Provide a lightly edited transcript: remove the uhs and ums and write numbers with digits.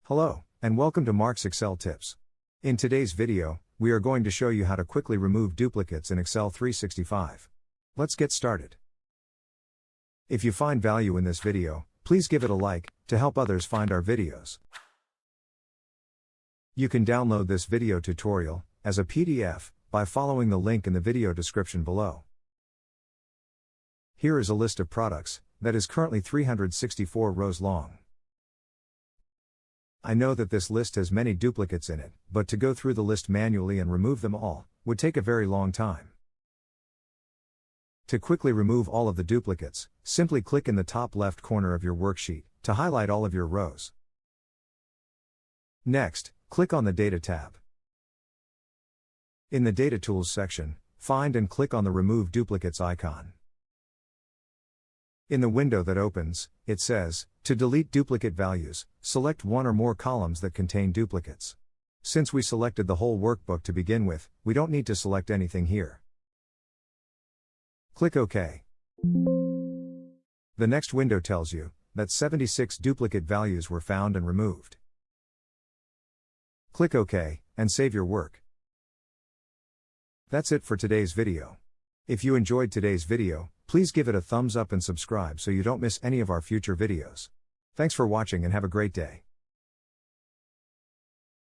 Hello, and welcome to Mark's Excel Tips. In today's video, we are going to show you how to quickly remove duplicates in Excel 365. Let's get started. If you find value in this video, please give it a like, to help others find our videos. You can download this video tutorial, as a PDF, by following the link in the video description below. Here is a list of products, that is currently 364 rows long. I know that this list has many duplicates in it, but to go through the list manually and remove them all, would take a very long time. To quickly remove all of the duplicates, simply click in the top left corner of your worksheet, to highlight all of your rows. Next, click on the Data tab. In the Data Tools section, find and click on the Remove Duplicates icon. In the window that opens, it says, to delete duplicate values, select one or more columns that contain duplicates. Since we selected the whole workbook to begin with, we don't need to select anything here. Click OK. The next window tells you that 76 duplicate values were found and removed. Click OK, and save your work. That's it for today's video. If you enjoyed today's video, please give it a thumbs up and subscribe so you don't miss any of our future videos. Thanks for watching and have a great day.